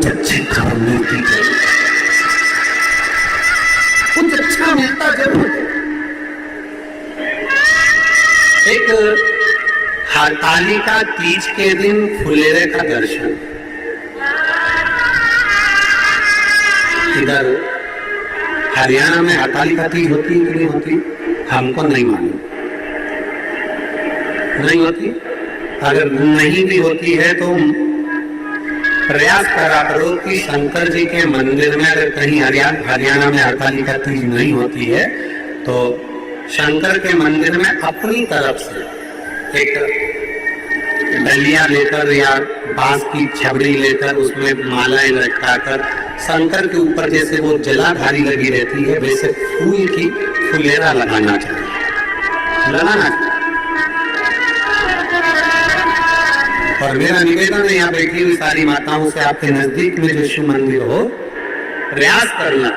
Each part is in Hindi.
अच्छी खबर मिलती जरूर, कुछ अच्छा मिलता जरूर। एक हरतालिका तीज के दिन फुलेरे का दर्शन, इधर हरियाणा में हरतालिका तीज होती है कि नहीं होती हमको नहीं मालूम, नहीं होती। अगर नहीं भी होती है तो प्रयास करा करो कि शंकर जी के मंदिर में, अगर कहीं हरियाणा में हरतालिका तीज नहीं होती है तो शंकर के मंदिर में अपनी तरफ से एक डलिया लेकर या बांस की छबड़ी लेकर उसमें मालाएं लटकाकर शंकर के ऊपर जैसे वो जलाधारी लगी रहती है वैसे फूल की फुलेरा लगाना चाहिए, लगाना चाहिए। और मेरा निवेदन है यहाँ बैठी हुई सारी माताओं से, आपके नजदीक में जो शिव मंदिर हो, प्रयास करना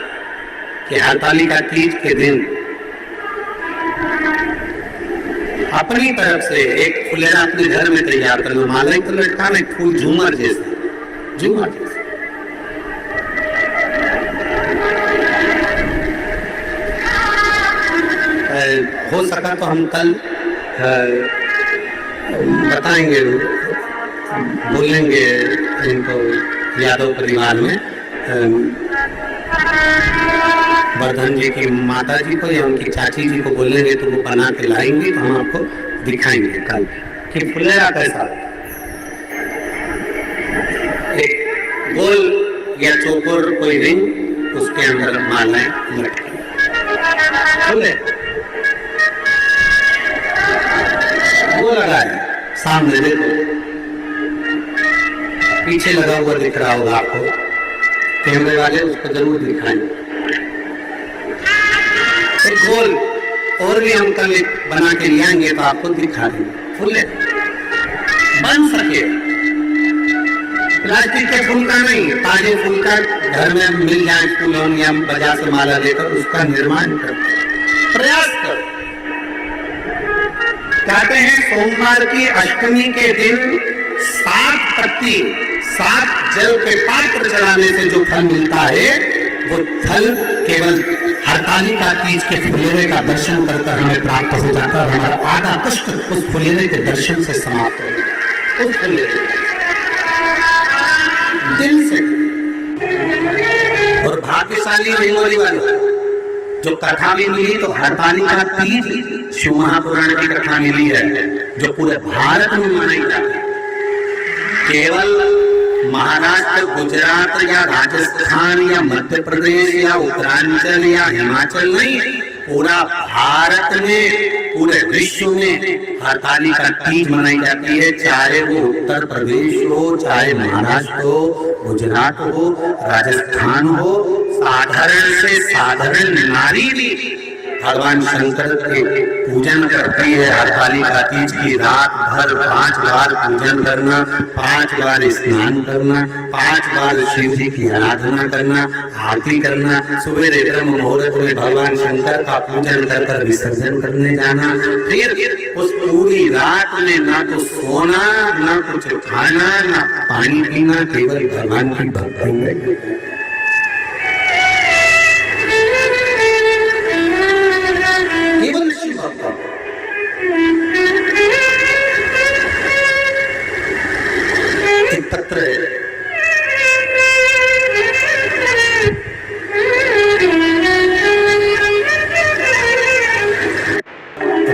कि हरतालिका तीज के दिन अपनी तरफ से एक फुलेरा अपने घर में तैयार कर लो, माला तो लटकाना, एक फूल झूमर जैसे, झूमर जैसे। हो सका तो हम कल बताएंगे, बोलेंगे इनको यादव परिवार में वर्धन जी की माता जी को या उनकी चाची जी को बोलेंगे तो वो बना के लाएंगे, तो हम आपको दिखाएंगे कल कि फुलेरा कैसा, एक गोल या चौकोर कोई रिंग, उसके अंदर मालाएं लटकी फुले वो लगा है सामने, देखो पीछे लगा हुआ दिख रहा होगा आपको, कैमरे वाले उसको जरूर दिखाएंगे। एक गोल और भी हम कल बना के ले आएंगे तो आपको दिखा देंगे, फूले बन सके, प्लास्टिक के फूल का नहीं, ताजे फूल का घर में मिल जाए फूलों या बाजार से माला लेकर उसका निर्माण कर प्रयास कर। कहते हैं सोमवार की अष्टमी के दिन 7 पत्ती 7 जल के पात्र चढ़ाने से जो फल मिलता है वो फल केवल हरतालिका तीज के फुलेरे का दर्शन करकर हमें प्राप्त हो जाता है। हमारा आधा कष्ट उस फुलेरे के दर्शन से समाप्त हो, उस फुलेरे दिल से। और भाग्यशाली मेमोरी वाले जो कथा भी मिली तो हरतालिका तीज शिव महापुराण की कथा मिली है जो पूरे भारत में मनाई जाती है। केवल महाराष्ट्र, गुजरात या राजस्थान या मध्य प्रदेश या उत्तरांचल या हिमाचल नहीं, पूरा भारत में, पूरे विश्व में हरतालिका तीज मनाई जाती है। चाहे वो उत्तर प्रदेश हो, चाहे महाराष्ट्र हो, गुजरात हो, राजस्थान हो, साधारण से साधारण नारी भी भगवान शंकर के पूजन करती है। हरतालिका तीज की रात भर 5 बार पूजन करना, 5 बार स्नान करना, 5 बार शिव जी की आराधना करना, आरती करना, सुबह ब्रह्म मुहूर्त में भगवान शंकर का पूजन कर विसर्जन करने जाना, फिर उस पूरी रात में ना तो सोना, ना कुछ खाना, ना पानी पीना, केवल भगवान की भक्ति में। एक पत्र है,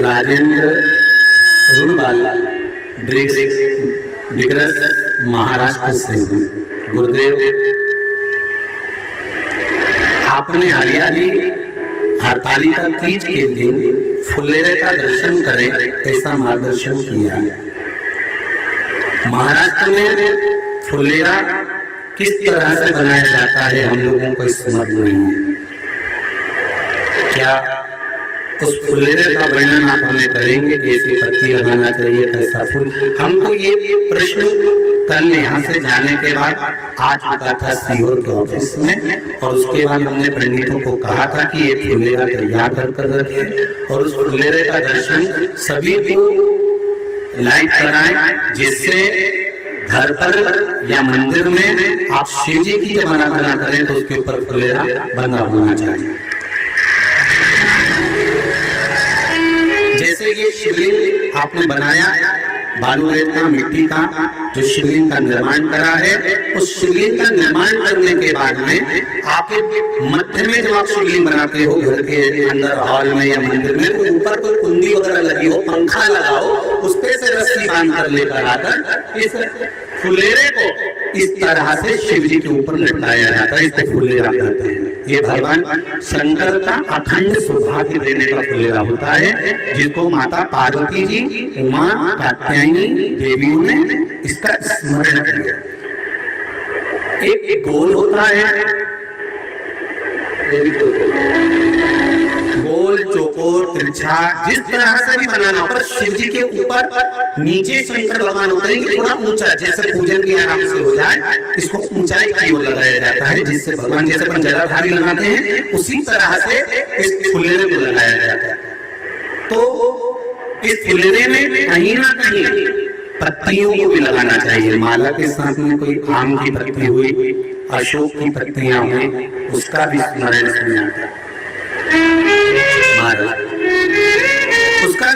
राजेंद्र रुणवाला डिग्रस महाराष्ट्र से। गुरुदेव, आपने हरतालिका तीज के दिन फुलेरे का दर्शन करें ऐसा मार्गदर्शन किया। महाराष्ट्र में फुलेरा किस तरह से बनाया जाता है हम लोगों को समझ नहीं है। क्या उस फुलेरे का वर्णन आप हमें करेंगे? कैसी पत्ती लगाना चाहिए, कैसा फूल? हमको ये प्रश्न कल यहाँ से जाने के बाद आ चुका था सीओ के ऑफिस में, और उसके बाद हमने पंडितों को कहा था कि ये फुलेरा तैयार कर रखें और उस फुलेरे का दर्शन सभी को लाइव कराएं, जिससे घर पर या मंदिर में आप शिव जी की जब आराधना करें तो उसके ऊपर फुलेरा बना होना चाहिए। जैसे ये शिवलिंग आपने बनाया बालू रेत का, मिट्टी का, जो शिवलिंग का निर्माण करा है, उस शिवलिंग का निर्माण करने के बाद में आपके मध्य में जब आप शिवलिंग बनाते हो घर के अंदर हॉल में या मंदिर में, तो ऊपर कोई कुंडी वगैरह लगी हो, पंखा लगाओ, उस पे से रस्सी बांध कर लेकर आकर इस फुलेरे को इस तरह से शिव जी के ऊपर लटकाया जाता है। इसे फुलेरा कहते हैं। ये भगवान शंकर का अखंड सौभाग्य देने का फुलेरा होता है, जिसको माता पार्वती जी, उमा, कात्यायनी देवियों ने इसका स्मरण किया। एक गोल होता है, गोल, चौकोर, तिरछा, जिस तरह से भी बनाना होगा। शिव जी के ऊपर नीचे शंकर भगवान होते हैं, थोड़ा ऊंचा, जैसे पूजन की आराम से हो जाए, इसको ऊंचाई की ओर लगाया जाता है, जिससे भगवान जैसे अपन जलाधारी लगाते हैं उसी तरह से इस फुलेरे को लगाया जाता है। तो इस फुलेरे में कहीं ना कहीं पत्तियों को भी लगाना चाहिए। माला के साथ में कोई आम की पत्ती हुई, अशोक की पत्तियां हुई, उसका भी स्मरण किया। उसका